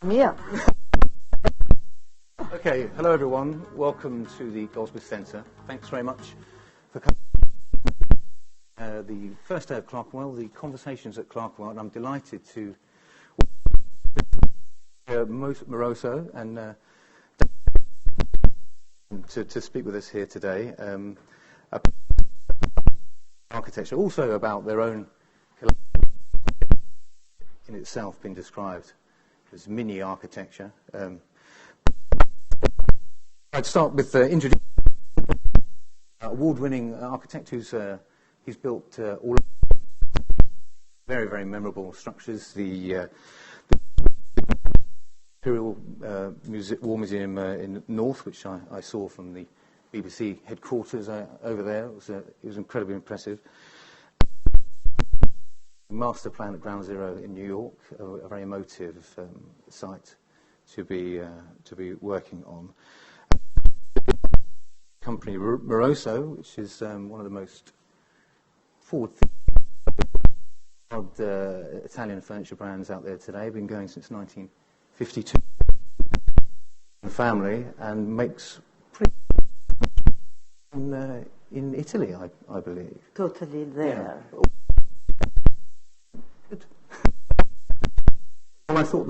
Yeah. Okay, hello everyone. Welcome to the Goldsmith Centre. Thanks very much for coming. The first day of Clerkenwell, the conversations at Clerkenwell, and I'm delighted to Moroso and to speak with us here today. Architecture, also about their own in itself been described as mini architecture. I'd start with introducing award-winning architect who's he's built all very, very memorable structures. The Imperial War Museum in North, which I saw from the BBC headquarters over there. It was incredibly impressive. Master plan at Ground Zero in New York, a very emotive site to be working on. Company Moroso, which is one of the most forward-thinking Italian furniture brands out there today. Been going since 1952. Family, and makes pretty in Italy, I believe. Totally there. Yeah. Good. Well, I thought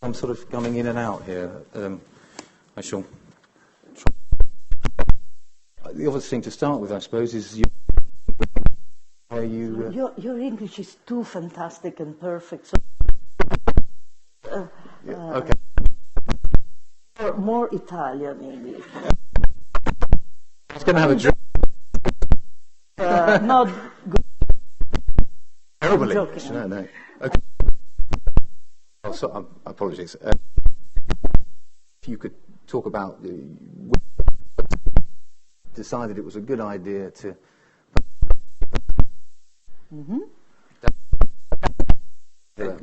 I'm sort of coming in and out here. I shall try. The obvious thing to start with, I suppose, is Your English is too fantastic and perfect. So, okay. More Italian English. I was going to have a drink. Not good. Terrible English. No. Okay. Oh, so, apologies. If you could talk about decided it was a good idea to. Mm-hmm.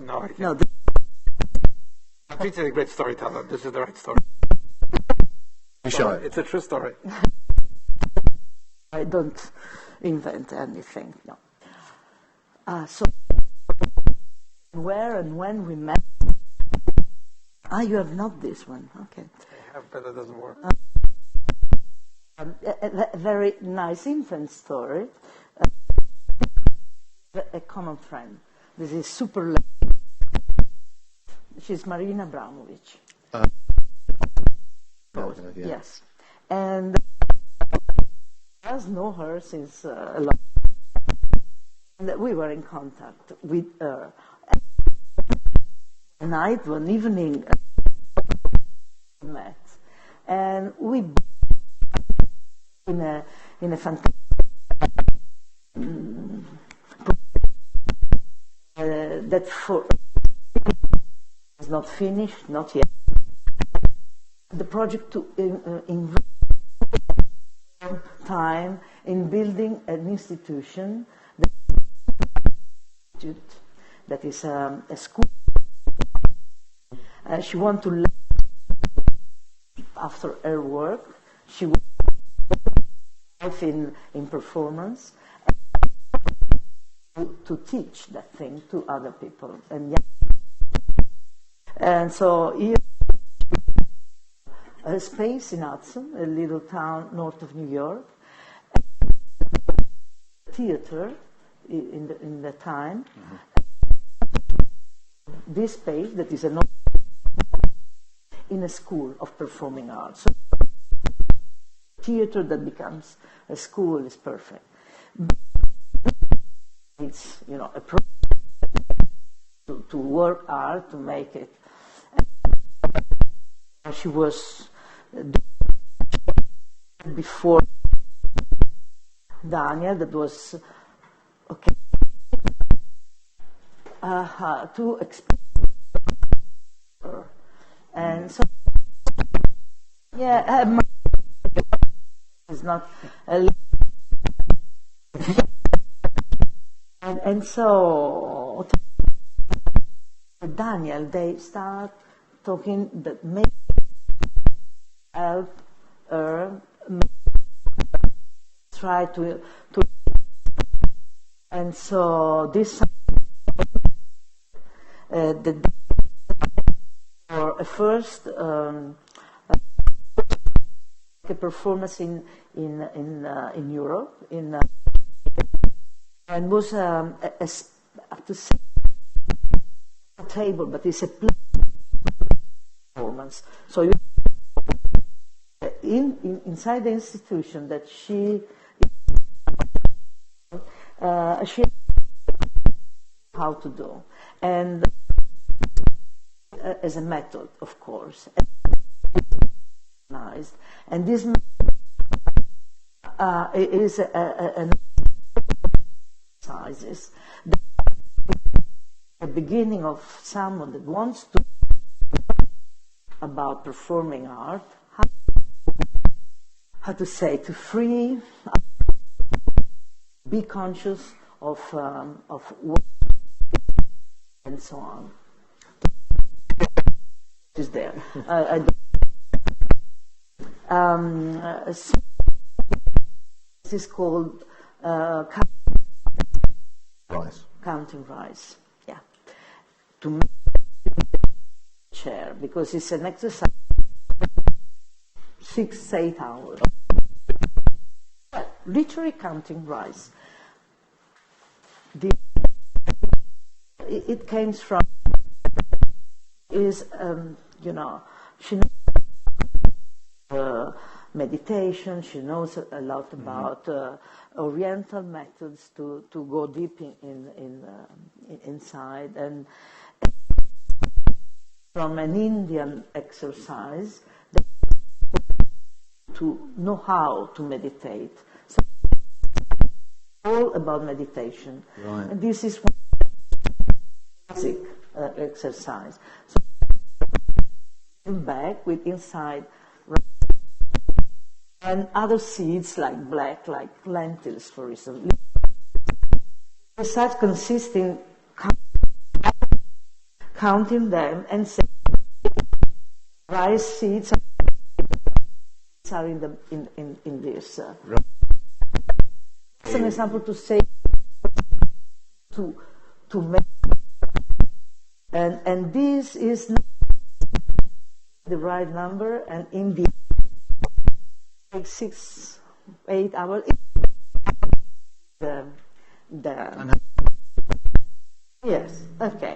No, I can't. Patrizia is a great storyteller. This is the right story. Sure. It's a true story. I don't invent anything, no. So, where and when we met? You have not this one, okay. I have, but it doesn't work. A very nice infant story. A common friend. This is super. She's Marina Abramovic. Yeah. Yes, and I know her since a long. And we were in contact with her. One evening, met, and we in a fantastic that for is not finished, not yet. The project to invest time in building an institution that is a school. She wanted to learn after her work. She would life in performance to teach that thing to other people. And so here a space in Hudson, a little town north of New York, theater in the time. Mm-hmm. This space that is in a school of performing arts. So theater that becomes a school is perfect. It's a to work hard to make it. She was before Daniel, that was okay to explain her. And so it's not a and so Daniel, they start talking that may help her try to and so this the first a performance in Europe, and was to say a table, but it's a performance. So you, inside the institution that she how to do, and as a method, of course, and this is an exercises the beginning of someone that wants to about performing art, how to say, to free, be conscious of what and so on. Is there? This is called counting rice. Yeah, to make chair, because it's an exercise 6-8 hours. Literally counting rice. It came from is she knows meditation. She knows a lot about Oriental methods to go deep inside, and from an Indian exercise to know how to meditate. So all about meditation, right. And this is basic exercise. So back with inside and other seeds like lentils, for instance. Besides consisting counting them and saying rice seeds are in this. As an example to say to make, and this is not the right number, and in the 6-8 hours yes, okay.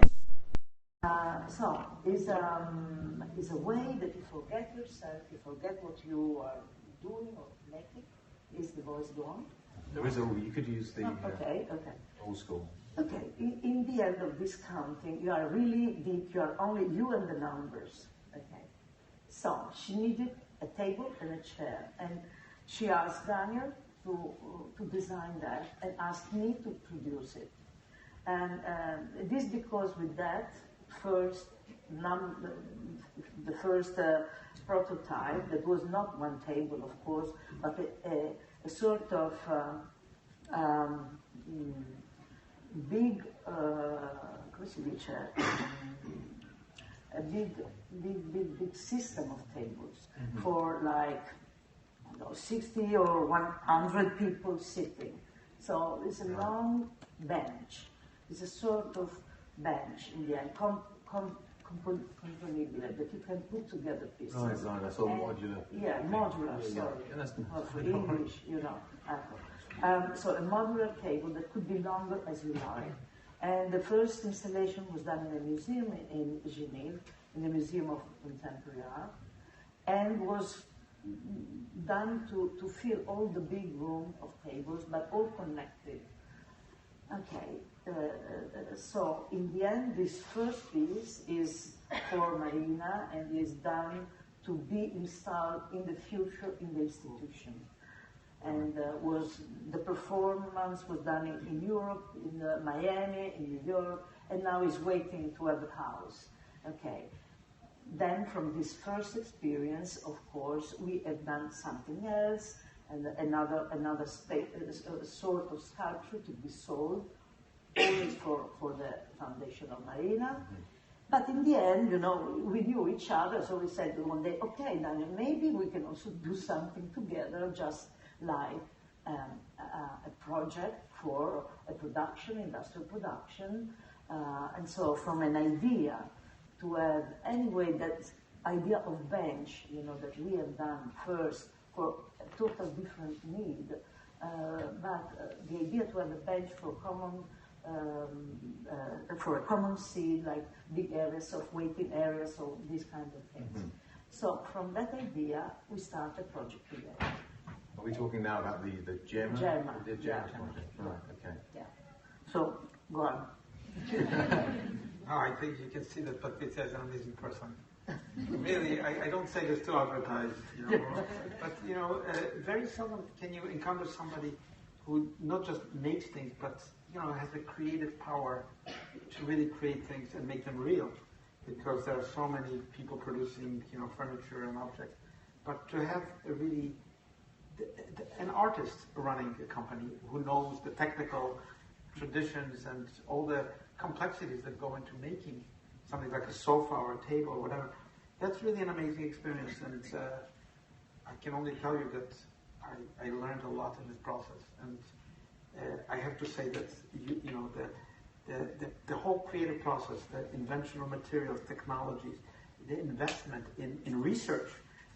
So it's a way that you forget yourself, you forget what you are doing or making. Is the voice gone? There is you could use the okay. old school. Okay, in the end of this counting, you are really deep, you are only you and the numbers. Okay. So she needed a table and a chair, and she asked Daniel to design that and asked me to produce it. And this because with that first the first prototype, that was not one table, of course, but a sort of big, a big system of tables for like 60 or 100 people sitting. So it's a long bench. It's a sort of bench in the end, componibile, that you can put together pieces. Right, that's all modular. Yeah, modular, sorry. For English, so a modular table that could be longer as you like. And the first installation was done in a museum in Geneva, in the Museum of Contemporary Art, and was done to fill all the big room of tables, but all connected. Okay, so in the end, this first piece is for Marina and is done to be installed in the future in the institution. And the performance was done in Europe, in Miami, in New York, and now is waiting to have a house. Okay. Then from this first experience, of course, we have done something else, and another sort of sculpture to be sold, always for the foundation of Marina. But in the end, we knew each other, so we said one day, okay, Daniel, maybe we can also do something together, just like a project for a production, industrial production. And so from an idea to have anyway that idea of bench, that we have done first for a total different need, but the idea to have a bench for a common seat, like big areas of waiting areas, or these kind of things. Mm-hmm. So from that idea, we start a project together. Are we talking now about the GEMA? GEMA. The GEMA project. Right. Okay. Yeah. So go on. I think you can see that Patrizia is an amazing person. Really, I don't say this to advertise, but very seldom can you encounter somebody who not just makes things, but has the creative power to really create things and make them real. Because there are so many people producing, furniture and objects, but to have an artist running a company who knows the technical traditions and all the complexities that go into making something like a sofa or a table or whatever, that's really an amazing experience. And I can only tell you that I learned a lot in this process. And I have to say that the whole creative process, the invention of materials, technologies, the investment in research,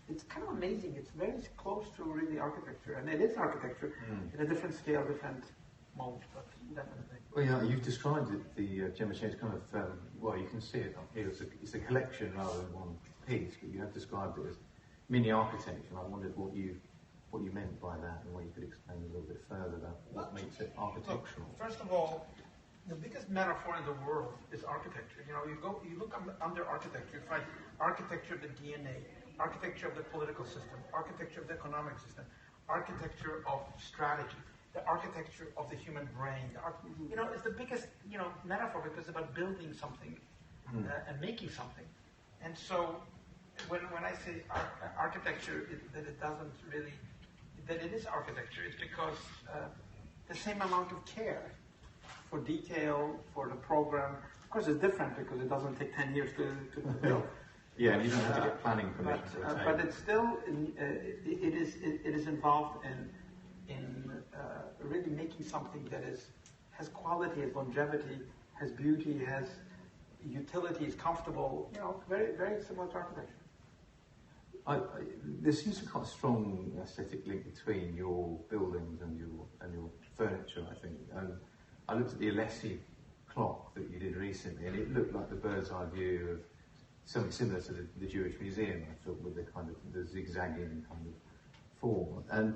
it's kind of amazing. It's very close to really architecture, and it is architecture in a different scale, different mode, but definitely. Well, yeah, you've described it, the GEMA chain, kind of, well, you can see it up here. It's a collection rather than one piece, but you have described it as mini architecture. And I wondered what you meant by that, and what you could explain a little bit further about what makes it architectural. Look, first of all, the biggest metaphor in the world is architecture. You look under architecture, you find architecture of the DNA, architecture of the political system, architecture of the economic system, architecture of strategy, the architecture of the human brain. It's the biggest, metaphor, because it's about building something and making something. And so, when I say architecture, that it is architecture, it's because the same amount of care for detail, for the program. Of course, it's different because it doesn't take 10 years to build. Yeah, and you don't have to get planning permission. But it's still, it is involved in really making something that has quality, has longevity, has beauty, has utility, is comfortable. Very, very similar to architecture. There seems to be quite a strong aesthetic link between your buildings and your furniture, I think. I looked at the Alessi clock that you did recently, and it looked like the bird's eye view of something similar to the Jewish Museum, I thought, with the kind of the zigzagging kind of form. And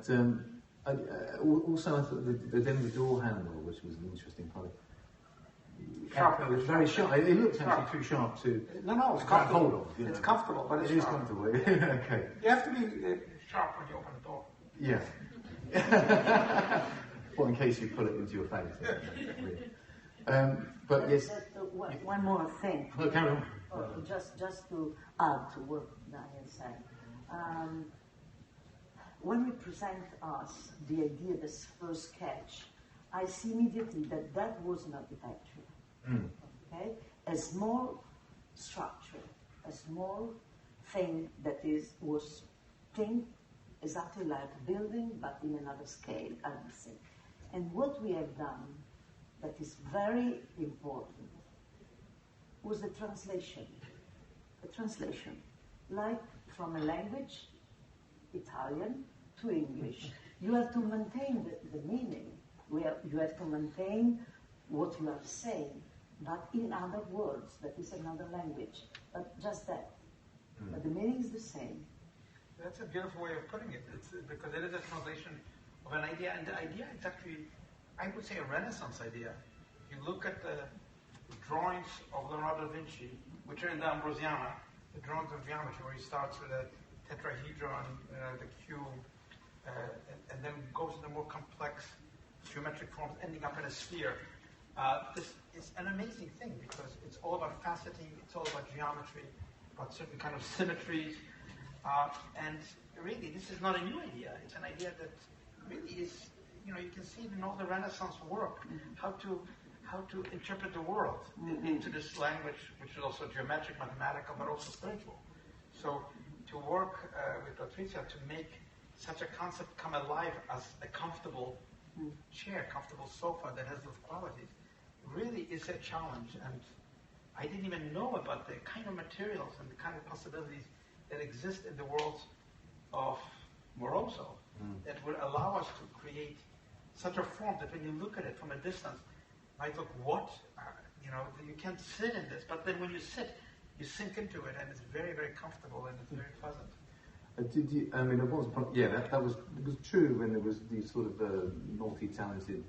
also I thought the Denver door handle, which was an interesting kind of sharp. It was very sharp. It looked actually too sharp to it's comfortable. Hold on, it's comfortable, but it is comfortable. Okay. You have to be sharp when you open the door. Yeah. Well, in case you pull it into your face. But yes. One more thing. Well, carry on. Just to add to what Daniel said. When we present us the idea, this first sketch, I see immediately that was an architecture. Okay? A small structure, a small thing that was think exactly like a building, but in another scale, I would say. And what we have done that is very important was the translation. The translation, like from a language, Italian, to English. You have to maintain the meaning. You have to maintain what you are saying, but in other words, that is another language. But just that. But the meaning is the same. That's a beautiful way of putting it. It's because it is a translation of an idea, and the idea is actually, I would say, a Renaissance idea. You look at the drawings of Leonardo da Vinci, which are in the Ambrosiana, the drawings of geometry, where he starts with a tetrahedron, the cube, and then goes into more complex geometric forms, ending up in a sphere. This is an amazing thing because it's all about faceting, it's all about geometry, about certain kind of symmetries, and really this is not a new idea. It's an idea that really is, you can see it in all the Renaissance work, how to interpret the world into this language, which is also geometric, mathematical, but also spiritual. So to work with Patrizia to make such a concept come alive as a comfortable chair, comfortable sofa that has those qualities, really is a challenge. And I didn't even know about the kind of materials and the kind of possibilities that exist in the world of Moroso that would allow us to create such a form that when you look at it from a distance, I thought, what? You can't sit in this. But then when you sit, you sink into it, and it's very, very comfortable, and it's very pleasant. Did you? I mean, it was. Yeah, that was true when there was these sort of multi-talented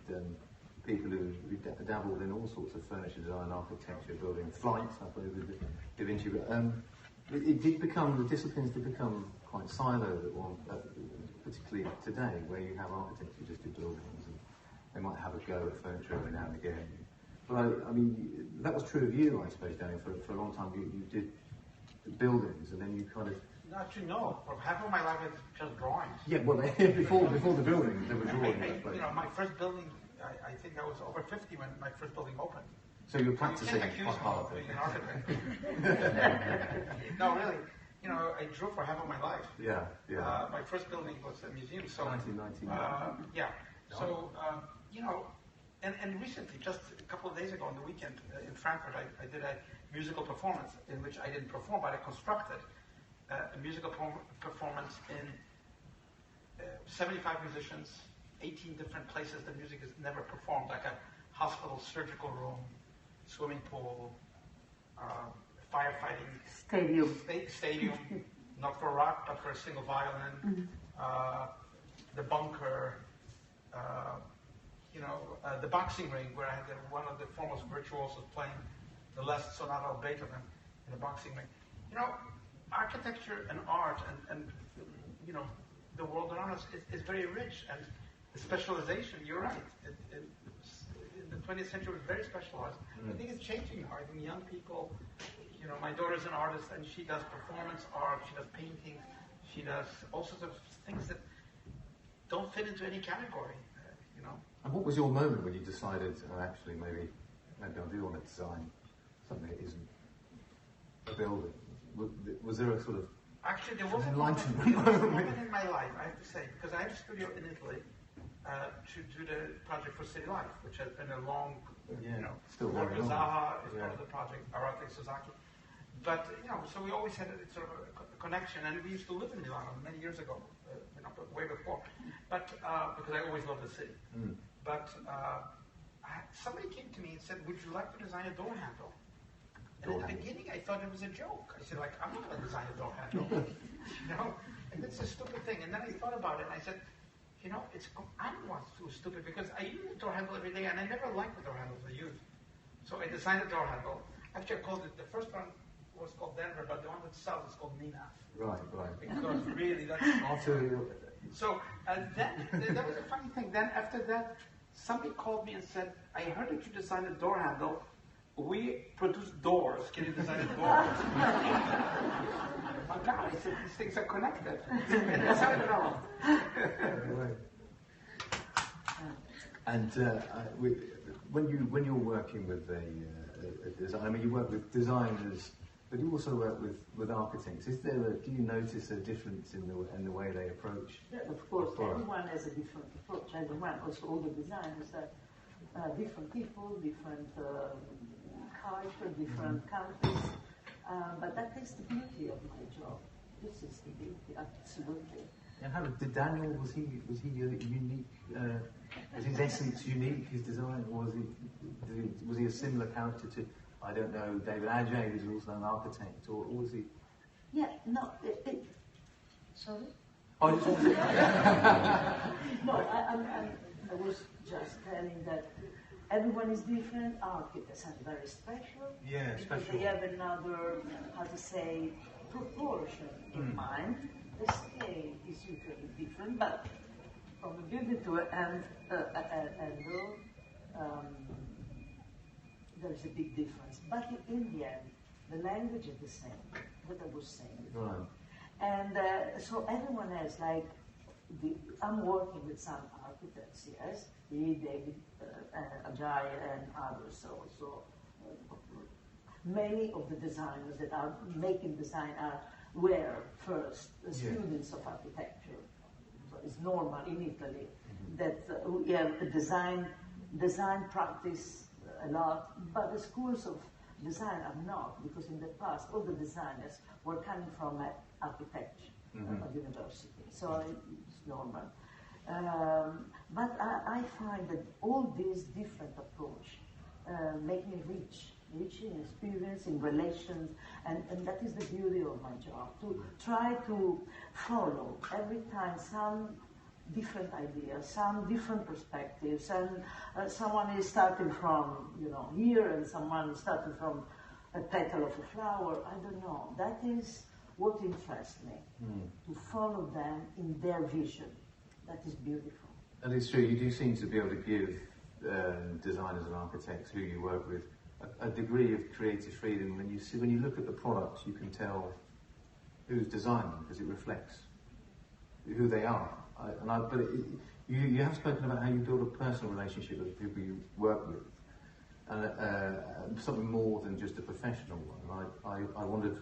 people who dabbled in all sorts of furniture design, architecture, building flights. I suppose with Da Vinci. But it did become, the disciplines did become quite siloed at one, particularly today, where you have architects who just do buildings, and they might have a go at furniture every now and again. But I mean, that was true of you, I suppose, Daniel. For a long time, you did buildings, and then you kind of. Actually, no. For half of my life, it's just drawings. Yeah, well, before the buildings, there were drawings. My first building, I think I was over 50 when my first building opened. So you're practicing quite hard. Being an architect. No, really. I drew for half of my life. Yeah. My first building was a museum. So 1999. Yeah. So and recently, just a couple of days ago on the weekend in Frankfurt, I did a musical performance in which I didn't perform, but I constructed a musical performance in 75 musicians, 18 different places the music is never performed, like a hospital, surgical room, swimming pool, firefighting stadium, not for rock, but for a single violin, the bunker, the boxing ring where I had one of the foremost virtuosos playing the last sonata of Beethoven in the boxing ring. Architecture and art and the world around us is very rich, and the specialization, you're right, in the 20th century was very specialized. I think it's changing now. I think young people, my daughter's an artist and she does performance art, she does painting, she does all sorts of things that don't fit into any category, And what was your moment when you decided, actually, maybe I do want to design something that isn't a building? Was there a sort of Actually, there was a moment in my life, I have to say, because I had a studio in Italy to do the project for City Life, which has been a long, still going on. Zaha is part of the project, Arate Suzaki. But, so we always had a sort of a connection, and we used to live in Milano many years ago, way before. But, because I always loved the city. But somebody came to me and said, would you like to design a door handle? And in the beginning, I thought it was a joke. I said, I'm not going to design a door handle. And it's a stupid thing. And then I thought about it, and I said, I'm not so stupid, because I use a door handle every day, and I never liked the door handles I use. So I designed a door handle. Actually, I called it, the first one was called Denver, but the one that sells is called Nina. Right. Because really, that's... So then, that was a funny thing. Then after that, somebody called me and said, I heard that you designed a door handle. We produce doors. Can you design a door? My God, I said, these things are connected. And that's how it developed. And when you're working with a design, I mean, you work with designers, but you also work with architects. Do you notice a difference in the way they approach? Yeah, of course, everyone has a different approach. Everyone, also all the designers are different people, different culture, different countries. But that is the beauty of my job. This is the beauty, absolutely. And how did Daniel? Was he unique? Was his essence unique? His design, or was he a similar character to, I don't know, David Adjaye, who's also an architect, or was he? Yeah, no. Sorry. Oh, just no, I was just telling that everyone is different. Architects are very special. Yeah, because special. they have another, proportion in mind. The scale is usually different, but from a building to an angle, there's a big difference. But in the end, the language is the same, what I was saying before. Right. And so everyone has I'm working with some architects, yes, David Adjaye and others also. Many of the designers that are making design were first students of architecture. So it's normal in Italy that we have a design practice a lot, but the schools of design are not, because in the past all the designers were coming from architecture at university, so it's normal. But I find that all these different approach make me rich in experience, in relations, and that is the beauty of my job, to try to follow every time some different ideas, some different perspectives, and someone is starting from, here, and someone is starting from a petal of a flower, I don't know. That is what interests me, to follow them in their vision. That is beautiful. And it's true, you do seem to be able to give designers and architects who you work with a degree of creative freedom. When you look at the products, you can tell who's designing them because it reflects who they are. You have spoken about how you build a personal relationship with the people you work with, and something more than just a professional one. I wondered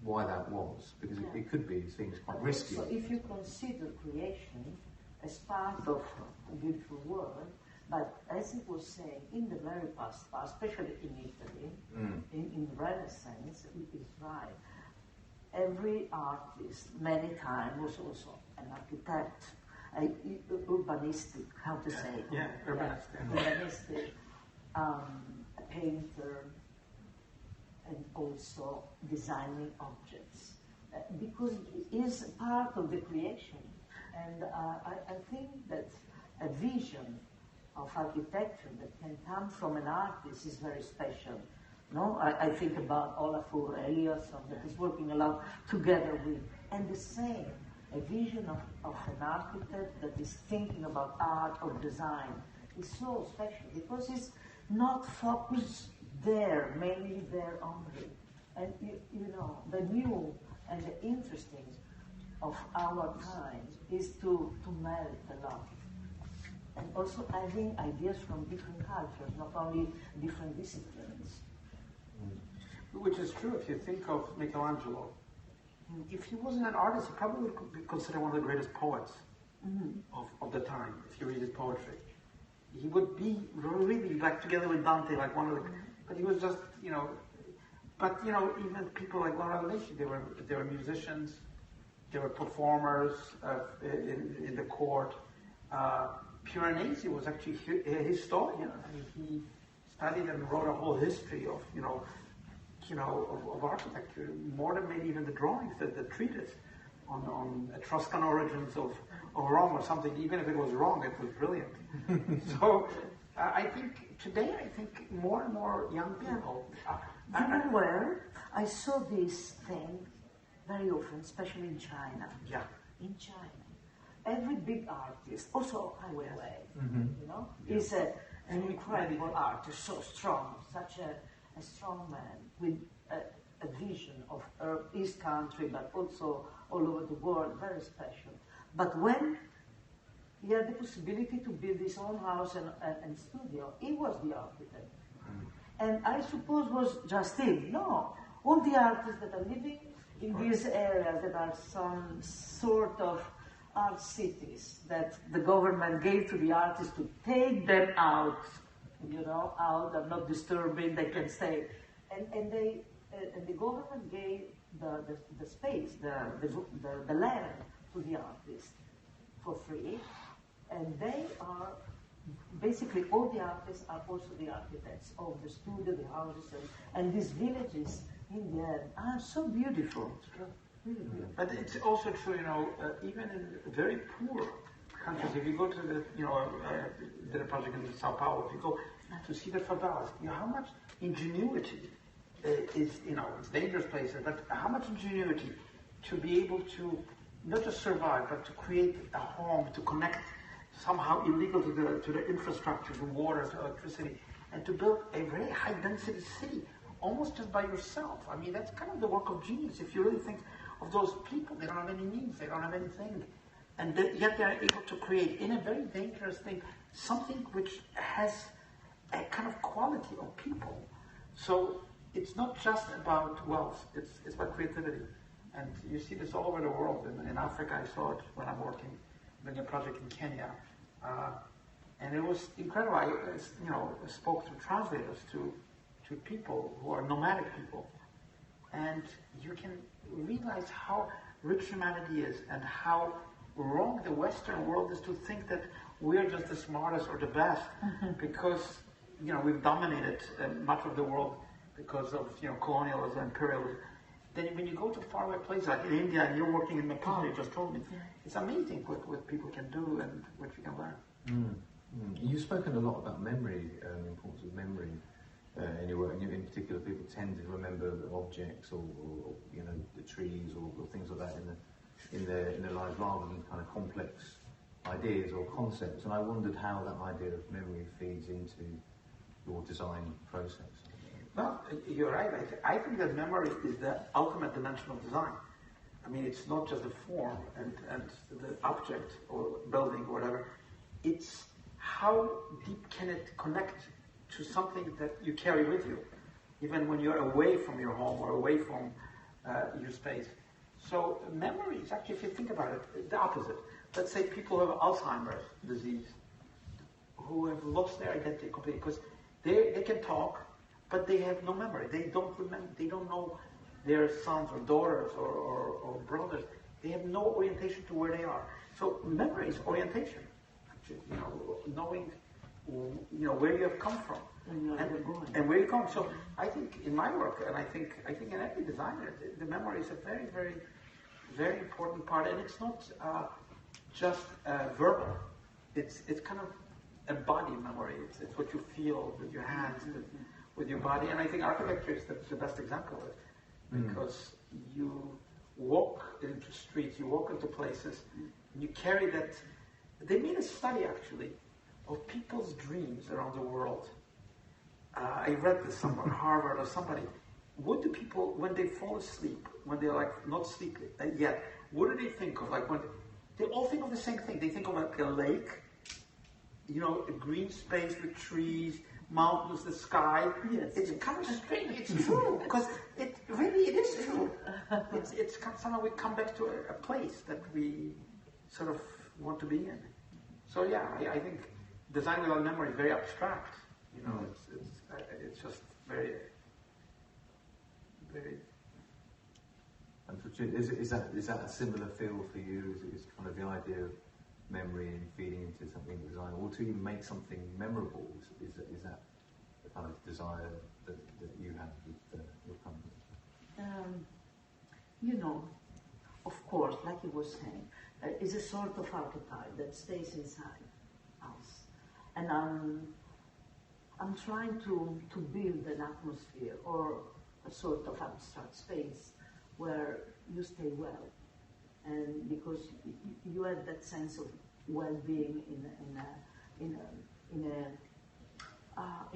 why that was, because it could be things quite risky. So if you consider creation as part of a beautiful world, but as it was saying, in the very past, especially in Italy, in Renaissance, it is right. Every artist, many times, was also an architect, urbanistic, how to say? Urbanistic, a painter, and also designing objects, because it is part of the creation. And I think that a vision of architecture that can come from an artist is very special. No, I think about Olafur Eliasson that is working a lot together with, and the same, a vision of an architect that is thinking about art or design is so special because it's not focused there, mainly there only. And the new and the interesting of our time is to melt a lot. And also having ideas from different cultures, not only different disciplines. Which is true if you think of Michelangelo. If he wasn't an artist, he probably would be considered one of the greatest poets of the time, if you read his poetry. He would be really, like, together with Dante, like one of the... But he was just, But, even people like Leonardo da Vinci, they were musicians, they were performers in the court. Piranesi was actually a historian. I mean, he studied and wrote a whole history of, of architecture, more than maybe even the drawings, the treatise on Etruscan origins of Rome or something. Even if it was wrong, it was brilliant. So I think today, more and more young people. Where I saw this thing very often, especially in China. Yeah. In China, every big artist, also Ai Weiwei, is an incredible artist, so strong, such a strong man with a vision of his country, but also all over the world, very special. But when he had the possibility to build his own house and studio, he was the architect. And I suppose was just him. No, all the artists that are living in these areas that are some sort of art cities that the government gave to the artists to take them out, out and not disturbing, they can stay. And the government gave the space, the land to the artists for free, and they are basically all the artists are also the architects of the studio, the houses, and these villages in the end are so beautiful. Really beautiful. But it's also true, even in very poor countries, if you go to the, did a project in Sao Paulo, if you go to see the favelas, how much ingenuity is, it's dangerous places, but how much ingenuity to be able to not just survive, but to create a home, to connect somehow illegal to the infrastructure, to water, to electricity, and to build a very high density city, almost just by yourself. I mean, that's kind of the work of genius. If you really think of those people, they don't have any means, they don't have anything, and yet they're able to create, in a very dangerous thing, something which has a kind of quality of people. So it's not just about wealth, it's about creativity. And you see this all over the world. In Africa, I saw it when I'm working in a project in Kenya. And it was incredible. I spoke to translators to to people who are nomadic people. And you can realize how rich humanity is and how wrong the Western world is to think that we're just the smartest or the best because, you know, we've dominated much of the world because of, you know, colonialism, imperialism. Then when you go to faraway places like in India and you're working in Nepal, you just told me, it's amazing what people can do and what you can learn. You've spoken a lot about memory, the importance of memory in your work, and in particular people tend to remember objects or you know, the trees or things like that in their lives rather than kind of complex ideas or concepts. And I wondered how that idea of memory feeds into your design process. Well, you're right. I think that memory is the ultimate dimension of design. I mean, it's not just the form and the object or building or whatever. It's how deep can it connect to something that you carry with you, even when you're away from your home or away from your space. So memory is actually, if you think about it, the opposite. Let's say people who have Alzheimer's disease, who have lost their identity completely, because they can talk, but they have no memory. They don't remember. They don't know their sons or daughters or brothers. They have no orientation to where they are. So memory is orientation. Actually, you know, knowing, you know, where you have come from and where you come. So I think in my work, and I think in every designer, the memory is a very, very, very important part. And it's not just verbal. It's kind of embodied memory. It's what you feel with your hands, with your body. And I think architecture is the best example of it, because you walk into streets, you walk into places, and you carry that. They made a study actually of people's dreams around the world. I read this somewhere, Harvard or somebody. What do people, when they fall asleep, when they're like not sleeping yet, what do they think of? Like when they all think of the same thing. They think of like a lake, you know, a green space with trees, mountains, the sky. Yes, it's kind of strange. It's true because it is true. It's somehow we come back to a place that we sort of want to be in. So yeah, I think design without memory is very abstract. You know, it's just very. And is that a similar feel for you? Is kind of the idea of memory and feeding into something in design, or to even make something memorable? Is that the kind of desire that you have with your company? You know, of course, like you were saying, is a sort of archetype that stays inside us, and I'm trying to build an atmosphere or a sort of abstract space where you stay well, and because you have that sense of well-being in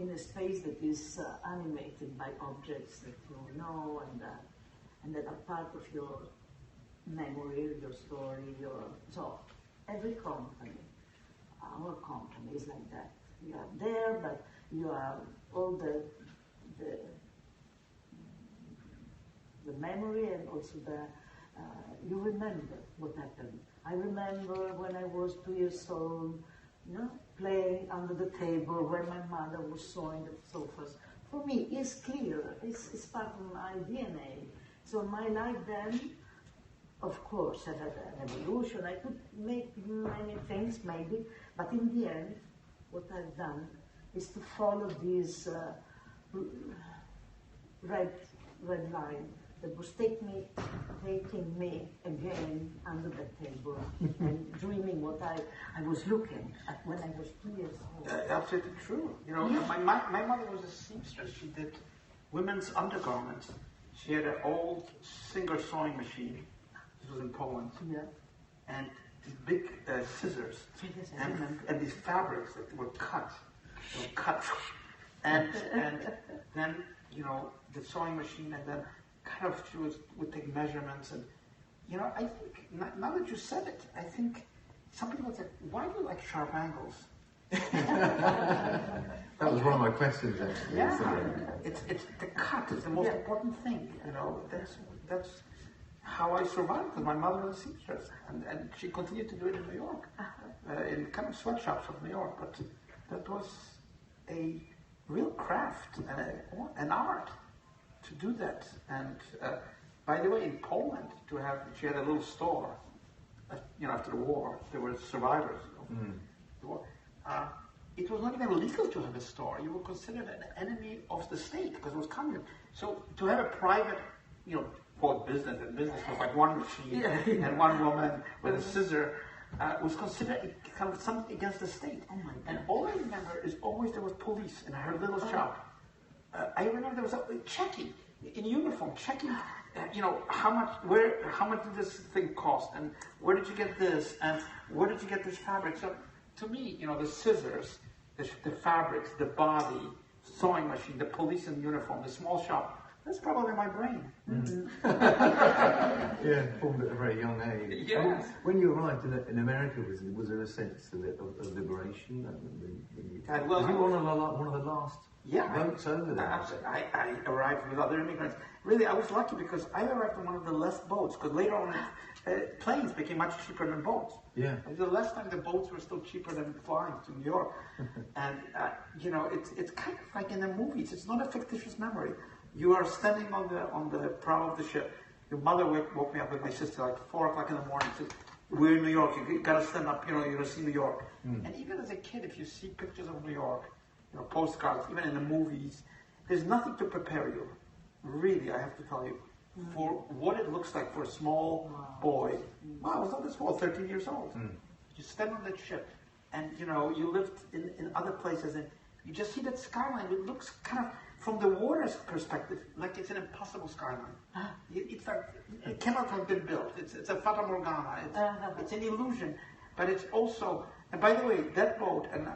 a space that is animated by objects that you know and that are part of your memory, your story, so every company, our company is like that. You are there, but you are all the memory and also you remember what happened. I remember when I was 2 years old, you know, playing under the table when my mother was sewing the sofas. For me, it's clear. It's part of my DNA. So my life then, of course, had an evolution. I could make many things, maybe, but in the end, what I've done is to follow this red line that was taking me again under the table and dreaming what I was looking at when I was 2 years old. Absolutely true. You know, my mother was a seamstress. She did women's undergarments. She had an old Singer sewing machine. This was in Poland. Yeah. And these big scissors and these fabrics that were cut. And then, you know, the sewing machine, and then kind of she would take measurements. And, you know, I think, now that you said it, I think some people say, why do you like sharp angles? That was one of my questions, actually. Yeah, it's the cut is the most important thing, you know. That's how I survived, because my mother was a seamstress, and she continued to do it in New York, in kind of sweatshops of New York. But that was a real craft and art to do that. And by the way, in Poland, she had a little store. After the war, there were survivors of the war. It was not even legal to have a store. You were considered an enemy of the state because it was communist. So to have a private, quote, business, and business was like one machine and one woman with a scissor, was considered kind of something against the state. Oh my God. And all I remember is always there was police in her little shop. I remember there was checking in uniform, checking. How much did this thing cost, and where did you get this, and where did you get this fabric? So, to me, the scissors, the fabrics, the body, sewing machine, the police in uniform, the small shop, that's probably my brain. Mm-hmm. Yeah, formed at a very young age. Yes. When you arrived in America, was there a sense of liberation? Well, you were one of the last boats over there. Absolutely. I arrived with other immigrants. Really, I was lucky because I arrived on one of the last boats, because later on planes became much cheaper than boats. Yeah. And the last time the boats were still cheaper than flying to New York. And, it's kind of like in the movies. It's not a fictitious memory. You are standing on the prow of the ship. Your mother woke me up with my sister like 4 o'clock in the morning. Said, "We're in New York. You got to stand up. You're going to see New York." And even as a kid, if you see pictures of New York, postcards, even in the movies, there's nothing to prepare you. Really, I have to tell you, for what it looks like for a small boy. Wow, I was not this small, 13 years old. You stand on that ship, and you lived in other places, and you just see that skyline. It looks kind of, from the water's perspective, like it's an impossible skyline. It's like it cannot have been built. It's a fata morgana. It's an illusion, but it's also. And by the way, that boat, and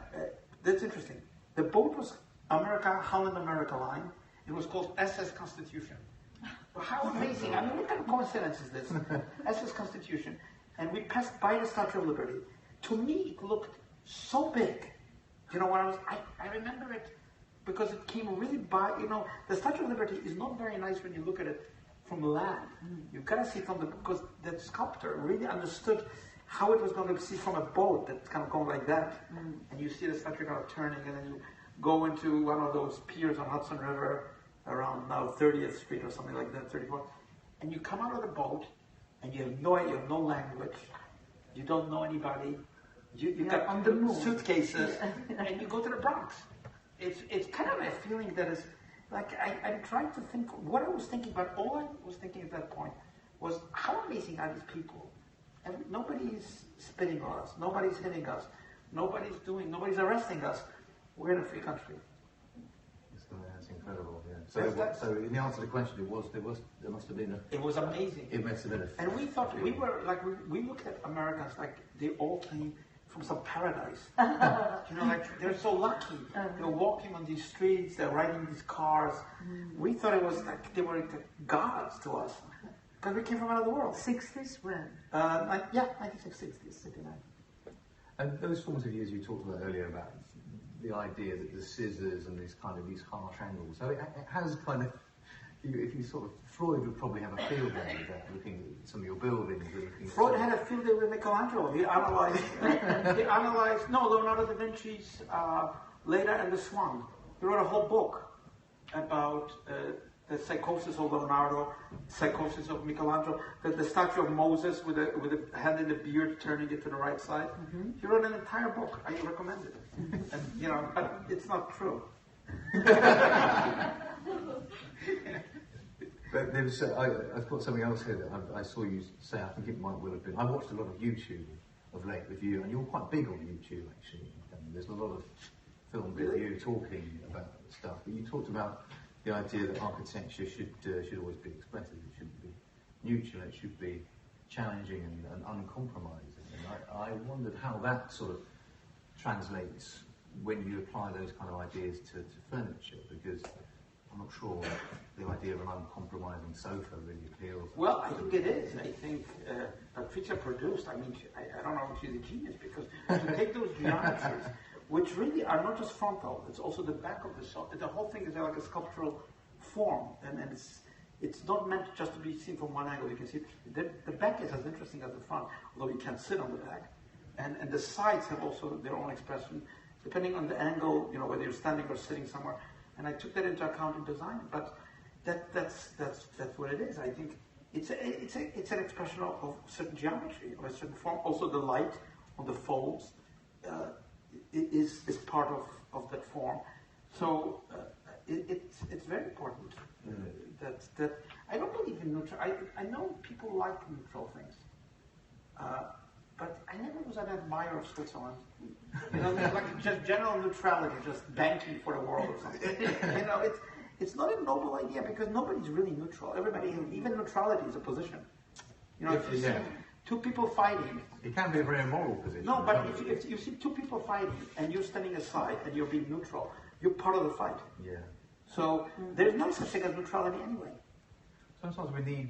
that's interesting. The boat was Holland America Line. It was called SS Constitution. Well, how amazing! I mean, what kind of coincidence is this? SS Constitution, and we passed by the Statue of Liberty. To me, it looked so big. When I remember it because it came really by. The Statue of Liberty is not very nice when you look at it from land. You've got to see it because that sculptor really understood how it was going to see from a boat that's kind of going like that, and you see the statue kind of turning, and then you go into one of those piers on Hudson River around now 30th Street or something like that, 34th, and you come out of the boat, and you have no language, you don't know anybody, you got on the move. Suitcases, and you go to the Bronx. It's kind of a feeling that is like I'm trying to think what I was thinking, but all I was thinking at that point was how amazing are these people. And nobody's spitting on us. Nobody's hitting us. Nobody's arresting us. We're in a free country. That's incredible. Yeah. So in the answer to the question, there must have been It was amazing. It must have been And we thought we were like we looked at Americans like they all came from some paradise. Like they're so lucky. They're walking on these streets. They're riding these cars. We thought it was like they were gods to us. Because we came from another world. 60s when? 1960s, 69. And those formative years you talked about earlier about the idea that the scissors and these harsh angles. So it has kind of, if you sort of, Freud would probably have a field day with that, looking at some of your buildings. Freud had a field day with Michelangelo. He analyzed, Leonardo da Vinci's Leda and the Swan. He wrote a whole book about the psychosis of Leonardo, psychosis of Michelangelo, the statue of Moses with a hand in the beard turning it to the right side. He wrote an entire book. I recommend it. And but it's not true. But there's, I've got something else here that I saw you say. I think it might well have been. I watched a lot of YouTube of late with you, and you're quite big on YouTube actually. There's a lot of films with you talking about stuff. But you talked about the idea that architecture should always be expressive. It shouldn't be neutral. It should be challenging and uncompromising. And I wondered how that sort of translates when you apply those kind of ideas to furniture, because I'm not sure the idea of an uncompromising sofa really appeals. Well, I think it is. I think Patrizia produced, I don't know if she's a genius, because to take those geometries, which really are not just frontal, it's also the back of the sofa. The whole thing is like a sculptural form, and it's not meant just to be seen from one angle. You can see the back is as interesting as the front, although you can't sit on the back. And the sides have also their own expression. depending on the angle, whether you're standing or sitting somewhere. And I took that into account in design. But that's what it is. I think it's an expression of certain geometry or a certain form. Also, the light on the folds is part of that form. So it's very important that I don't believe in neutral. I know people like neutral things, but I never was an admirer of Switzerland. Like just general neutrality, just banking for the world or something. It's not a noble idea because nobody's really neutral. Everybody, even neutrality is a position. If you see two people fighting, it can be a very immoral position. No, but if you see two people fighting and you're standing aside and you're being neutral, you're part of the fight. Yeah. So there's no such thing as neutrality anyway. Sometimes we need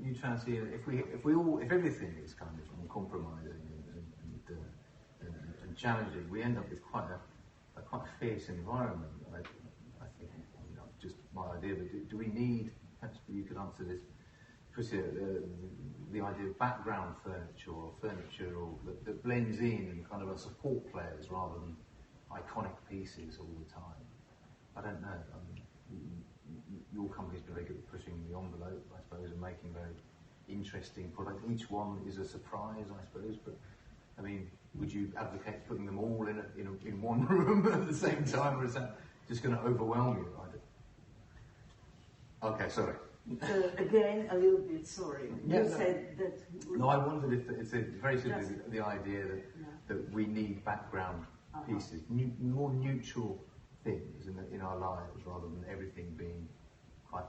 neutrality. If everything is kind of uncompromising and challenging, we end up with quite a fierce environment. I think just my idea. But do we need? Perhaps you could answer this, Patrizia, the idea of background furniture or furniture that blends in and kind of a support players rather than iconic pieces all the time. I don't know. Your company's been very good at pushing the envelope, I suppose, and making very interesting products. Each one is a surprise, I suppose. But I mean, would you advocate putting them all in one room at the same time, or is that just going to overwhelm you? Okay, sorry. Again, a little bit sorry. Yeah, you said that. No, I wondered if it's very simply the idea that we need background pieces, more neutral things in our lives, rather than everything being quite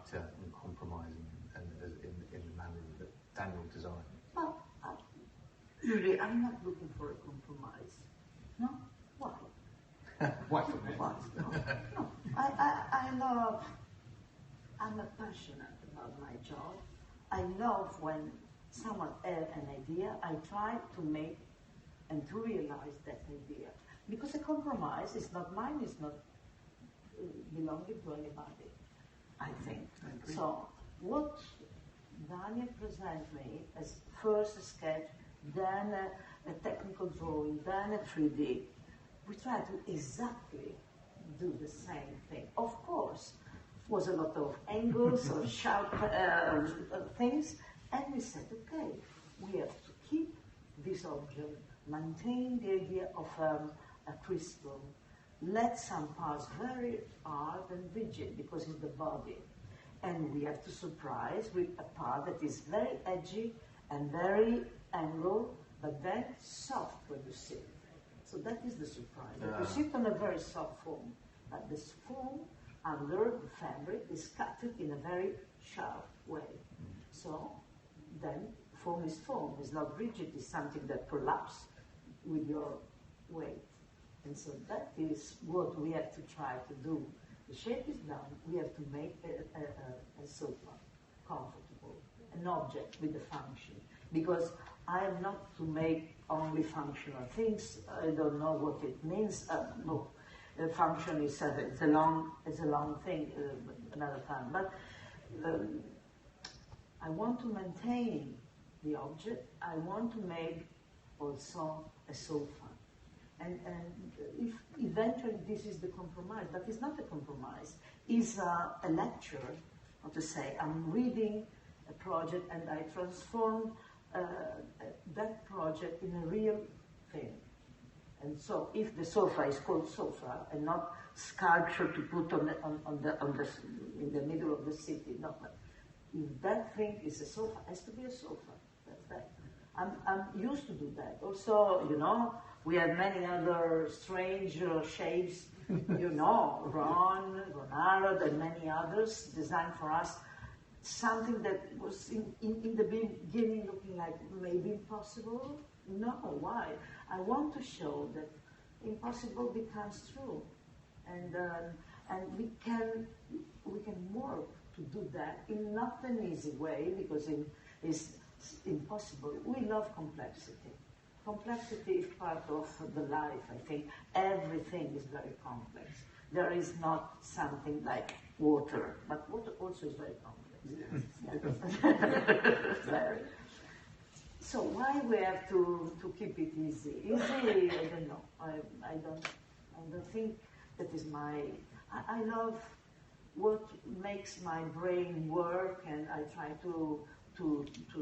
uncompromising and in the manner that Daniel designed. Well, really, I'm not looking for a compromise. No? Why? Why? Why? No. I'm passionate about my job. I love when someone has an idea, I try to make and to realize that idea. Because a compromise is not mine, it's not belonging to anybody, I think. So what Daniel presents me as first a sketch, then a technical drawing, then a 3D, we try to exactly do the same thing. Of course, was a lot of angles or sharp things, and we said, okay, we have to keep this object, maintain the idea of a crystal, let some parts very hard and rigid because it's the body, and we have to surprise with a part that is very edgy and very angled, but then soft when you sit. So that is the surprise. You sit on a very soft foam, but this foam under the fabric is cut in a very sharp way. So then foam is foam, it's not rigid, it's something that collapses with your weight. And so that is what we have to try to do. The shape is done, we have to make a sofa comfortable, an object with a function. Because I am not to make only functional things, I don't know what it means. No. The function is it's a long thing, another time. But I want to maintain the object. I want to make also a sofa. And if eventually this is the compromise, but it's not a compromise. It's a lecture, how to say. I'm reading a project and I transform that project in a real thing. And so, if the sofa is called sofa and not sculpture to put in the middle of the city, no. But if that thing is a sofa, it has to be a sofa. That's that. I'm used to do that. Also, we have many other strange shapes. Ron Arad, and many others designed for us. Something that was in the beginning looking like maybe impossible. No, why? I want to show that impossible becomes true, and we can work to do that in not an easy way because it's impossible. We love complexity. Complexity is part of the life. I think everything is very complex. There is not something like water, but water also is very complex. Yes. Very. So why why we have to keep it easy? Easy, I don't know. I don't think that is my. I love what makes my brain work, and I try to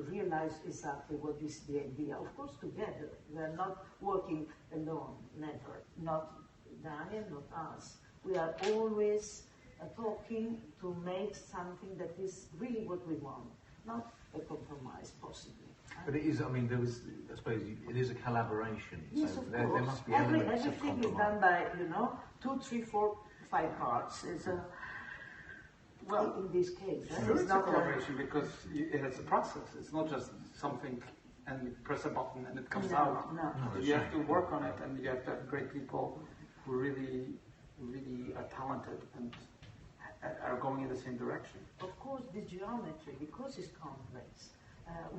realize exactly what is the idea. Of course, together. We are not working alone, never. Not Daniel, not us. We are always talking to make something that is really what we want, not a compromise, possibly. But it is, I mean, I suppose, it is a collaboration. Yes, so of there course. must be elements of Everything is compromise. done by, 2, 3, 4, 5 parts. Well, in this case, Sure, it's it's a not collaboration because it's a process. It's not just something and you press a button and it comes No, out. no. You have to work on it, and you have to have great people who really are talented and are going in the same direction. Of course, the geometry, because it's complex,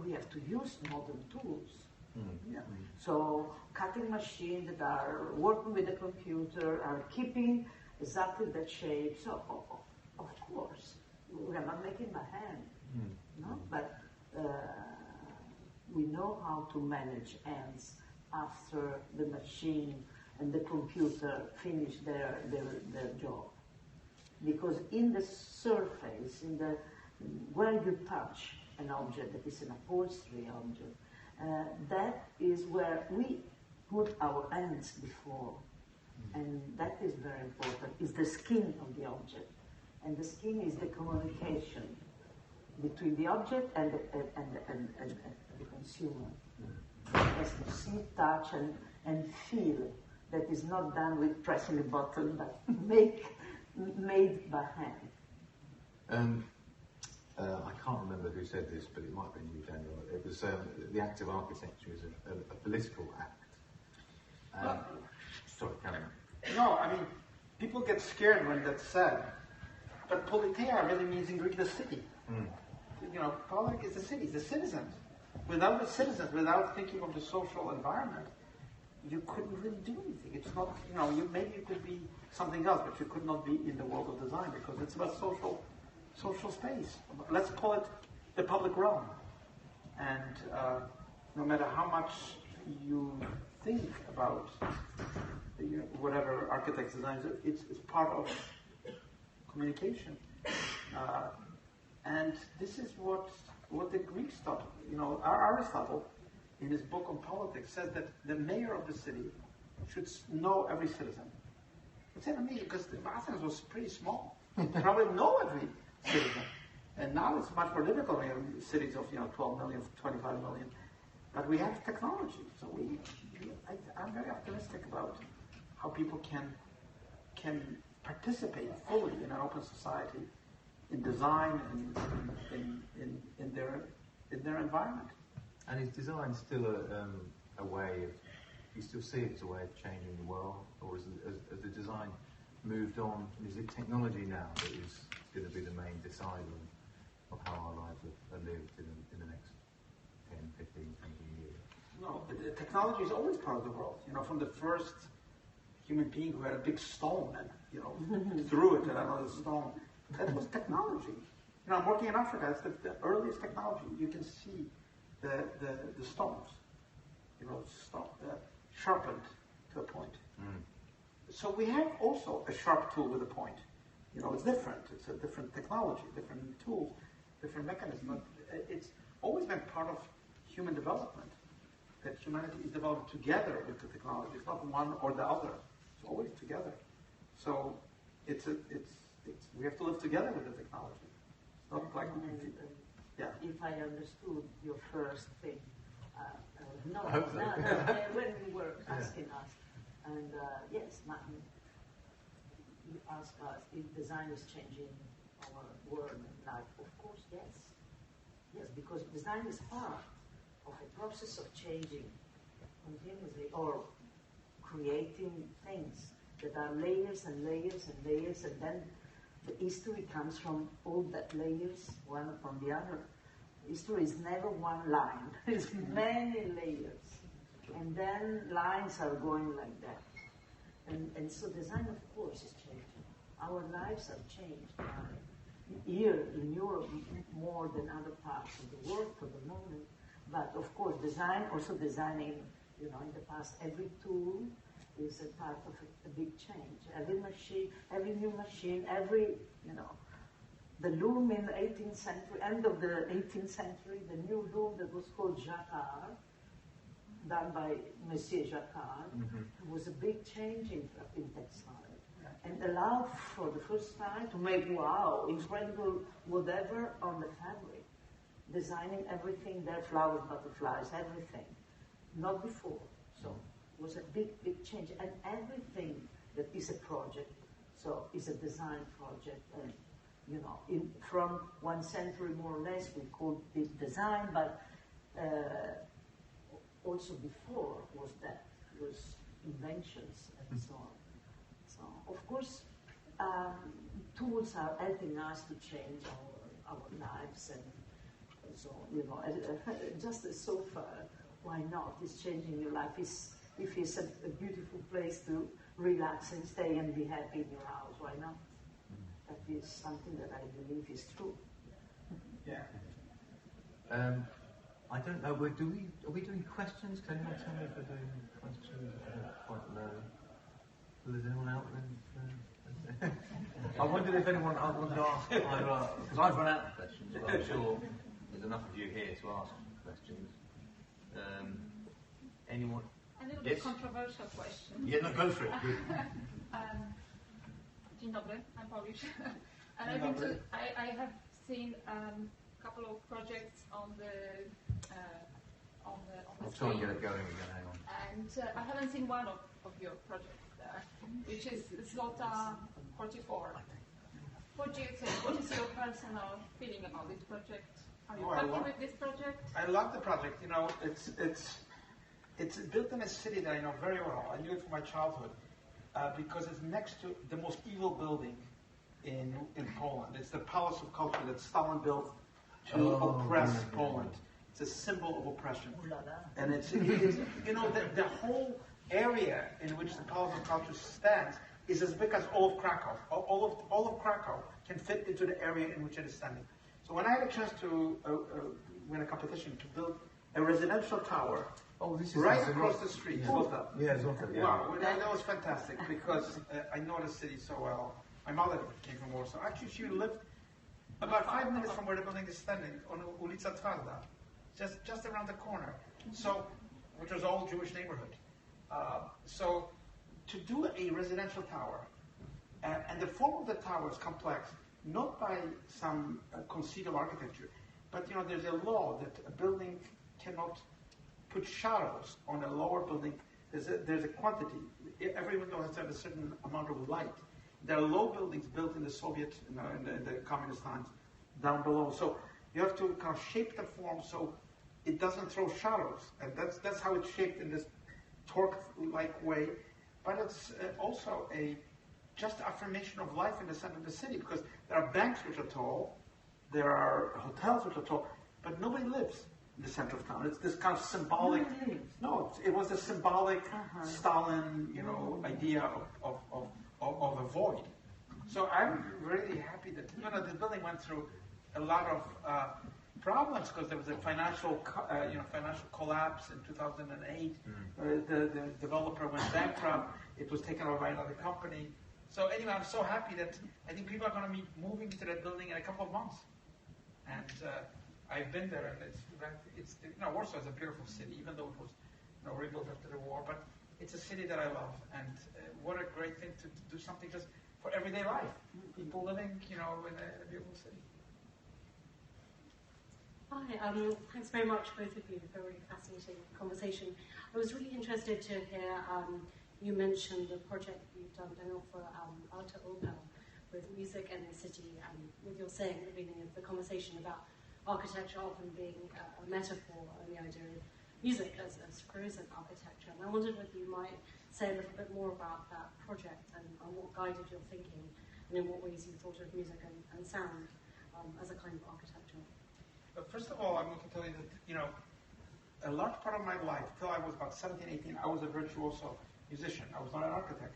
we have to use modern tools. Yeah. So cutting machines that are working with the computer are keeping exactly that shape. So of course, we are not making by hand, no? But we know how to manage ends after the machine and the computer finish their job. Because in the surface, where you touch an object that is an upholstery object, that is where we put our hands before. And that is very important, is the skin of the object. And the skin is the communication between the object and the consumer. Has to see, touch, and feel. That is not done with pressing a button, but made by hand. I can't remember who said this, but it might have been you, Daniel. It was the act of architecture is a political act. Sorry, Karen. No, I mean, people get scared when that's said. But politeia really means in Greek the city. Polis is the city, the citizens. Without the citizens, without thinking of the social environment, you couldn't really do anything. It's not, maybe you could be something else, but you could not be in the world of design because it's about social space. Let's call it the public realm. And no matter how much you think about whatever architects design, it's part of communication. And this is what the Greeks thought. Aristotle, in his book on politics, says that the mayor of the city should know every citizen. It's amazing because Athens was pretty small. Probably know every citizen. And now it's much more difficult. We have cities of 12 million, 25 million. But we have technology. So I'm very optimistic about how people can participate fully in an open society, in design, in their environment. And is design still a way of, you still see it as a way of changing the world, or has the design moved on? Is it technology now that is going to be the main decider of how our lives are lived in the next 10, 15, 20 years? No, the technology is always part of the world. From the first human being who had a big stone and threw it at another stone, that was technology. I'm working in Africa. It's the earliest technology. You can see the stones, sharpened to a point. So we have also a sharp tool with a point. It's different. It's a different technology, different tools, different mechanism. But it's always been part of human development, that humanity is developed together with the technology. It's not one or the other. It's always together. So we have to live together with the technology. It's not like if I understood your first thing, when you were asking us, and yes, you asked us if design is changing our world and life. Of course, yes, because design is part of a process of changing continuously or creating things that are layers and layers and layers, and then the history comes from all that layers, one upon the other. History is never one line. It's many layers. And then lines are going like that. And so design, of course, is changing. Our lives have changed. Here in Europe, more than other parts of the world for the moment, But of course, also designing, in the past, every tool is a part of a big change. Every new machine, the loom in the 18th century, end of the 18th century, the new loom that was called Jacquard, done by Monsieur Jacquard, was a big change in textile. And allowed for the first time to make, incredible whatever on the fabric. Designing everything there, flowers, butterflies, everything. Not before. So it was a big, big change. And everything that is a project, so is a design project. And, from 1 century more or less, we called it design, but also before was inventions and so on. So, of course, tools are helping us to change our lives, and so, just a sofa, why not? It's changing your life. If it's a beautiful place to relax and stay and be happy in your house, why not? That is something that I believe is true. Yeah. I don't know. Are we doing questions? Can anyone tell me if we're doing questions? I don't quite know. Well, is anyone out there? I wondered if anyone wanted to ask either, because I've run out of questions, but I'm sure there's enough of you here to ask questions. Anyone? A little bit controversial question. Yeah, no, go for it. Dzień dobry, I'm Polish. And I have seen a couple of projects on the I'll try and get it going again, hang on. And I haven't seen one of your projects there, which is Zlota 44. What do you think? What is your personal feeling about this project? Are you happy with this project? I love the project. It's built in a city that I know very well. I knew it from my childhood because it's next to the most evil building in Poland. It's the Palace of Culture that Stalin built to oppress Poland. It's a symbol of oppression. And it's the whole area in which the Palace of Culture stands is as big as all of Krakow. All of Krakow can fit into the area in which it is standing. So when I had a chance to win a competition to build a residential tower right across the street, Zlota. Yeah, Zlota. Yeah. Wow, that was fantastic because I know the city so well. My mother came from Warsaw. Actually, she lived about 5 minutes from where the building is standing on Ulica Twarda, just around the corner. So, which was all Jewish neighborhood. So, to do a residential tower, and the form of the tower is complex, not by some conceit of architecture, but there's a law that a building cannot put shadows on a lower building. There's a quantity. Every window has to have a certain amount of light. There are low buildings built in the Soviet, in the communist times, down below. So you have to kind of shape the form so it doesn't throw shadows, and that's how it's shaped in this torque-like way. But it's also a just affirmation of life in the center of the city, because there are banks which are tall, there are hotels which are tall, but nobody lives in the center of town. It's this kind of symbolic. No, it was a symbolic Stalin, idea of a void. So I'm really happy that the building went through a lot of problems because there was a financial collapse in 2008. The developer went bankrupt. It was taken over by another company. So anyway, I'm so happy that I think people are going to be moving into that building in a couple of months. And I've been there, and it's Warsaw is a beautiful city, even though it was rebuilt after the war. But it's a city that I love, and what a great thing to do something just for everyday life. People living, in a beautiful city. Hi, thanks very much, both of you, for a really fascinating conversation. I was really interested to hear you mention the project you've done for Arte Opel with music and the city, and with your saying at the beginning of the conversation about architecture often being a metaphor, and the idea of music as frozen architecture. And I wondered whether you might say a little bit more about that project and what guided your thinking, and in what ways you thought of music and sound as a kind of architecture. First of all, I'm going to tell you that, a large part of my life, till I was about 17, 18, I was a virtuoso musician. I was not an architect.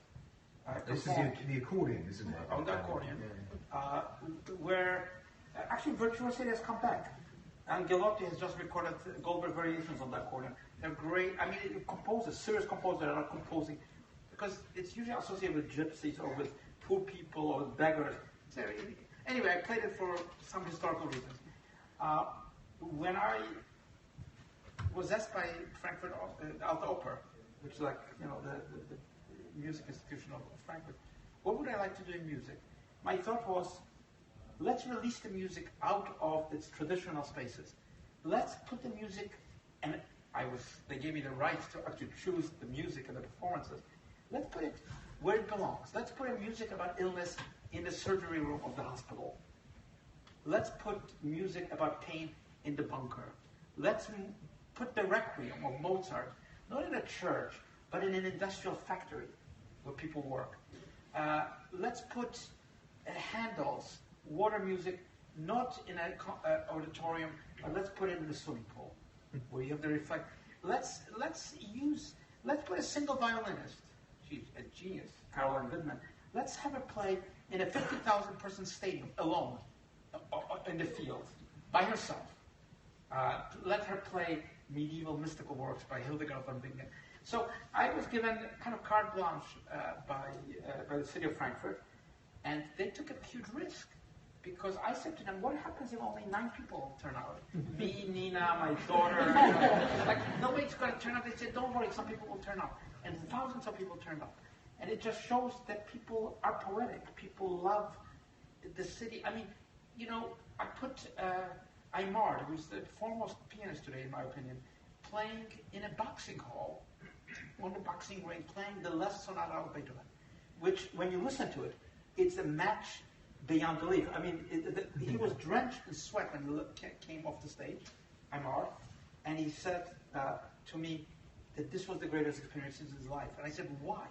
This is the accordion, isn't it? On the accordion. Where, actually, virtuosity has come back. Angelotti has just recorded Goldberg variations on that accordion. They're great. I mean, composers, serious composers that are composing, because it's usually associated with gypsies or with poor people or with beggars. So, anyway, I played it for some historical reasons. When I was asked by Frankfurt Alta Oper, which is like, you know, the music institution of Frankfurt, what would I like to do in music? My thought was, let's release the music out of its traditional spaces. Let's put the music, and they gave me the right to actually choose the music and the performances. Let's put it where it belongs. Let's put in music about illness in the surgery room of the hospital. Let's put music about pain in the bunker. Let's put the Requiem of Mozart, not in a church, but in an industrial factory where people work. Let's put Handel's water music not in an auditorium, but let's put it in the swimming pool where you have to reflect. Let's put a single violinist, she's a genius, Caroline Goodman. Let's have her play in a 50,000 person stadium alone in the field by herself. Let her play medieval mystical works by Hildegard von Bingen. So I was given kind of carte blanche by the city of Frankfurt, and they took a huge risk, because I said to them, what happens if only 9 people turn out? Me, Nina, my daughter, like nobody's going to turn out. They said, don't worry, some people will turn up. And thousands of people turned up. And it just shows that people are poetic. People love the city. I mean, you know, I put Aymar, who's the foremost pianist today, in my opinion, playing in a boxing hall, on the boxing ring, playing the last sonata of Beethoven, which, when you listen to it, it's a match beyond belief. I mean, he was drenched in sweat when he came off the stage, Aymar, and he said to me that this was the greatest experience in his life. And I said, why?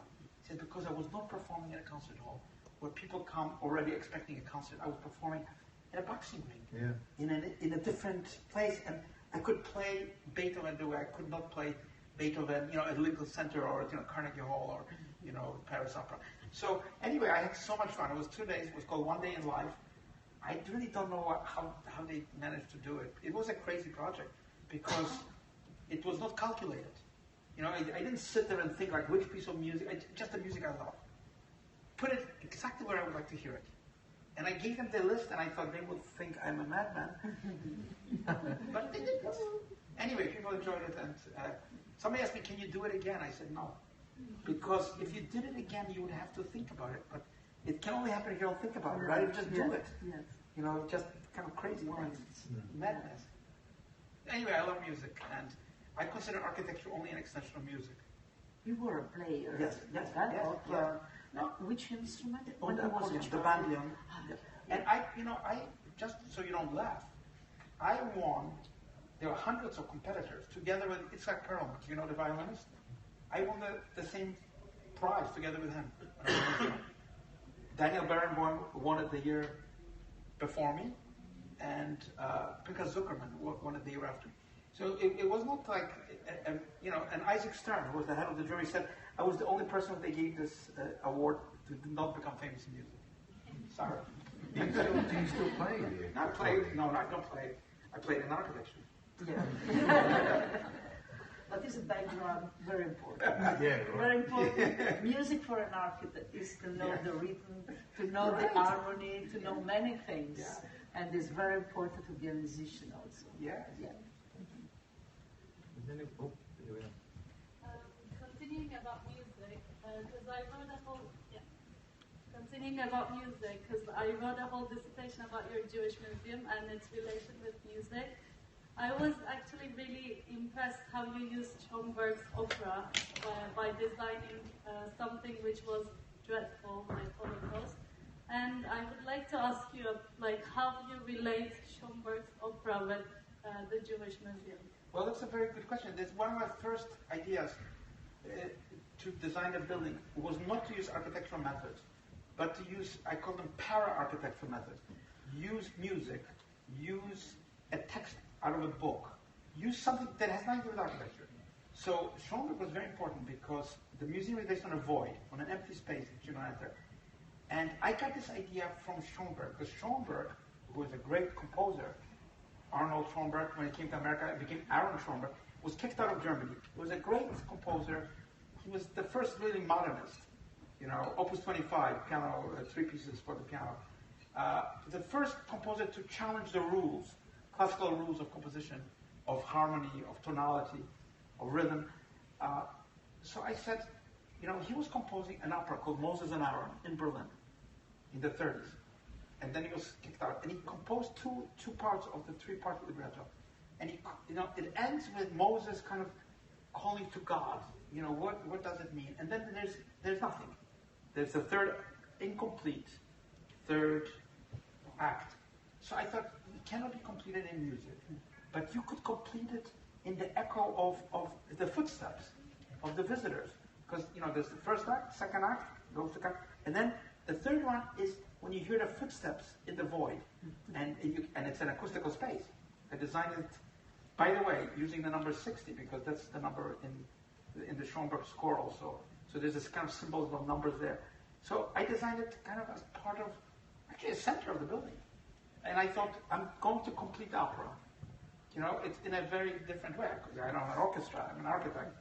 He said, because I was not performing in a concert hall where people come already expecting a concert. I was performing in a boxing ring, in a different place, and I could play Beethoven the way I could not play Beethoven, you know, at Lincoln Center or at, you know, Carnegie Hall or, you know, Paris Opera. So anyway, I had so much fun. It was 2 days. It was called One Day in Life. I really don't know how they managed to do it. It was a crazy project because it was not calculated. You know, I didn't sit there and think like which piece of music, just the music I love. Put it exactly where I would like to hear it. And I gave them the list, and I thought they would think I'm a madman. But they didn't. Anyway, people enjoyed it, and somebody asked me, can you do it again? I said no. Because if you did it again, you would have to think about it. But it can only happen if you don't think about it, right? You just do it. Yes. You know, just kind of crazy things. Madness. Anyway, I love music, and I consider architecture only an extension of music. You were a player. Yes. No, which instrument? On the accordion, the bandion. And I just so you don't laugh, I won. There were hundreds of competitors together with Itzhak Perlmutter, you know, the violinist. I won the same prize together with him. Daniel Barenboim won it the year before me, and Pinchas Zuckerman won it the year after. So it was not like, you know, and Isaac Stern, who was the head of the jury, said, I was the only person they gave this award to not become famous in music. Sorry. Do you still play? Not played. No, I don't play. I played in architecture. Yeah. But this background very important. Yeah, right. Very important. Music for an architect is to know the rhythm, to know the harmony, to know many things. Yeah. And it's very important to be a musician also. Yeah. Continuing about music, because I wrote a whole dissertation about your Jewish museum and its relation with music. I was actually really impressed how you used Schomburg's opera by designing something which was dreadful, like Holocaust. And I would like to ask you, like, how you relate Schomburg's opera with the Jewish museum? Well, that's a very good question. That's one of my first ideas to design a building was not to use architectural methods, but to use, I call them para-architectural methods. Use music, use a text out of a book, use something that has nothing to do with architecture. So Schomburg was very important because the museum is based on a void, on an empty space that you don't enter. And I got this idea from Schomburg, because Schomburg, who was a great composer, Arnold Schoenberg, when he came to America, it became Aaron Schoenberg, was kicked out of Germany. He was a great composer. He was the first really modernist. Opus 25, piano, 3 pieces for the piano. The first composer to challenge the rules, classical rules of composition, of harmony, of tonality, of rhythm. So I said, he was composing an opera called Moses and Aaron in Berlin in the 30s. And then he was kicked out. And he composed two parts of the 3-part libretto. And it ends with Moses kind of calling to God. What does it mean? And then there's nothing. There's the third, incomplete third act. So I thought, it cannot be completed in music. But you could complete it in the echo of the footsteps of the visitors. Because, there's the first act, second act, goes to come. And then the third one is when you hear the footsteps in the void. And it's an acoustical space. I designed it, by the way, using the number 60, because that's the number in the Schoenberg score also. So there's this kind of symbols of numbers there. So I designed it kind of as part of, actually a center of the building. And I thought, I'm going to complete the opera. It's in a very different way, because I don't have an orchestra, I'm an architect.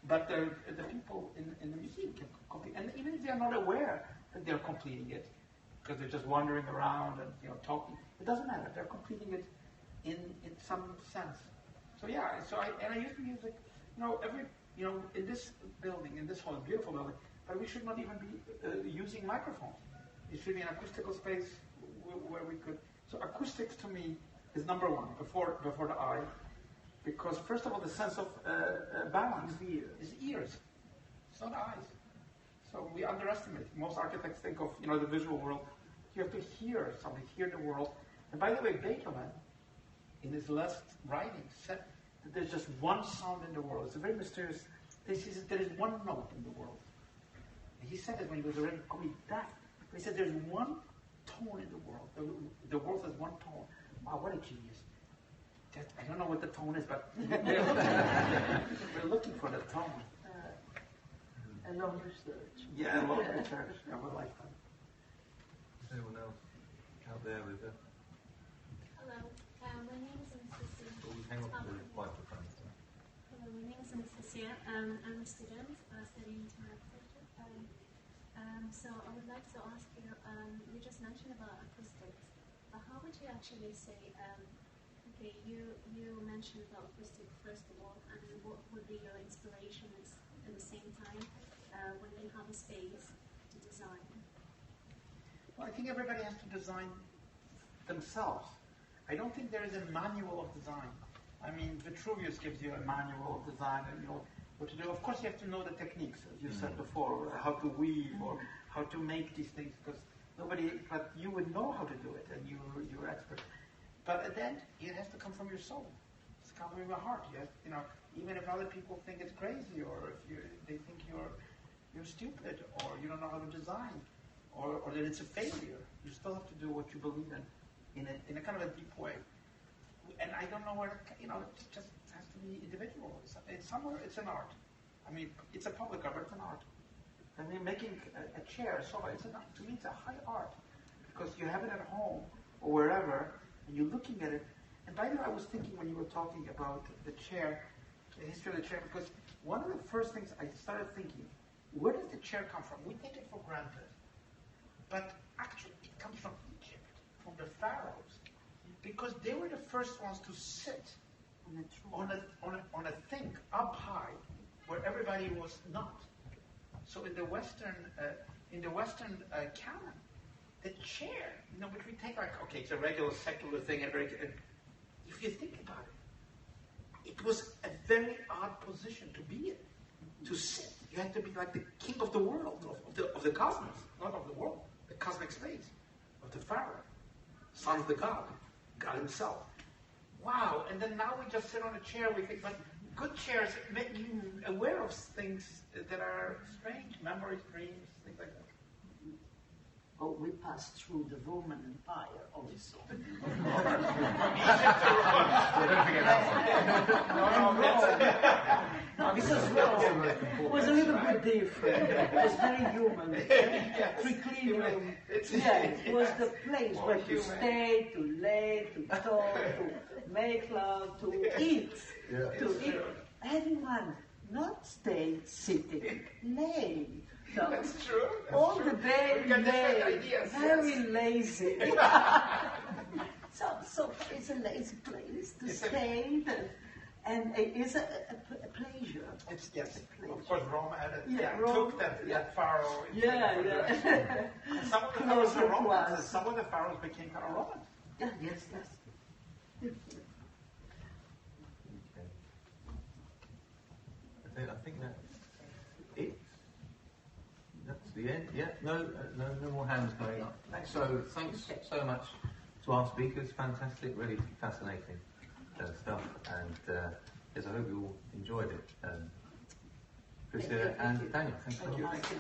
But the people in the museum can complete, and even if they're not aware that they're completing it, because they're just wandering around and talking, it doesn't matter. They're completing it in some sense. So yeah, I use music, in this building, in this whole beautiful building, but we should not even be using microphones. It should be an acoustical space where we could. So acoustics to me is number one before the eye, because first of all, the sense of balance is ears. It's not eyes. So we underestimate. Most architects think of the visual world. You have to hear something, hear the world. And by the way, Beethoven, in his last writing, said that there's just one sound in the world. It's a very mysterious. There is one note in the world. And he said it when he was already quite deaf. He said there's one tone in the world. The world has one tone. Wow, what a genius. I don't know what the tone is, but we're looking for the tone. A long research. Yeah, a long research. I would like that. Is anyone else out there with a... Hello, my name is Anastasia. Hang on to the microphone. Hello, my name is Anastasia. I'm a student studying into architecture. So I would like to ask you, you just mentioned about acoustics, but how would you actually say, okay, you mentioned about acoustics first of all, and what would be your inspirations at the same time when you have a space to design? Well, I think everybody has to design themselves. I don't think there is a manual of design. I mean, Vitruvius gives you a manual of design, and what to do. Of course, you have to know the techniques, as you said before, how to weave or how to make these things, because but you would know how to do it, and you're expert. But at the end, it has to come from your soul. It's come from your heart. You have, even if other people think it's crazy, or if they think you're stupid, or you don't know how to design, or that it's a failure, you still have to do what you believe in a kind of a deep way. And I don't know where, it just has to be individual. It's somewhere, it's an art. I mean, it's a public art, but it's an art. I mean, making a chair, so to me, it's a high art. Because you have it at home, or wherever, and you're looking at it. And by the way, I was thinking when you were talking about the chair, the history of the chair, because one of the first things I started thinking, where does the chair come from? We take it for granted. But actually, it comes from Egypt, from the pharaohs. Because they were the first ones to sit on a thing up high where everybody was not. So in the Western canon, the chair, which we take like, okay, it's a regular secular thing. If you think about it, it was a very odd position to be in, to sit. You had to be like the king of the world, of the cosmos, not of the world, the cosmic space, of the pharaoh, son of the god. God himself. Wow, and then now we just sit on a chair, we think, but good chairs make you aware of things that are strange, memories, dreams, things like that. Oh, we passed through the Roman Empire also. From Egypt to Rome. No, because Rome was a little bit different. It was very human. Triclinium, it was the place where to stay, to lay, to talk, to make love, to eat. To eat. Everyone, not stay sitting, lay. So, That's true. all the day, lay, very lazy. So it's a lazy place to stay, and it's a pleasure. It's yes. Pleasure. Of course, Rome added, Rome, took that pharaoh. And some of the pharaohs were Romans, and some of the pharaohs became kind of Roman. Yes. I think that's it. That's the end. Yeah, no more hands going up. So thanks so much to our speakers. Fantastic, really fascinating stuff. And yes, I hope you all enjoyed it. Patrizia and Daniel, thank you. Thank you.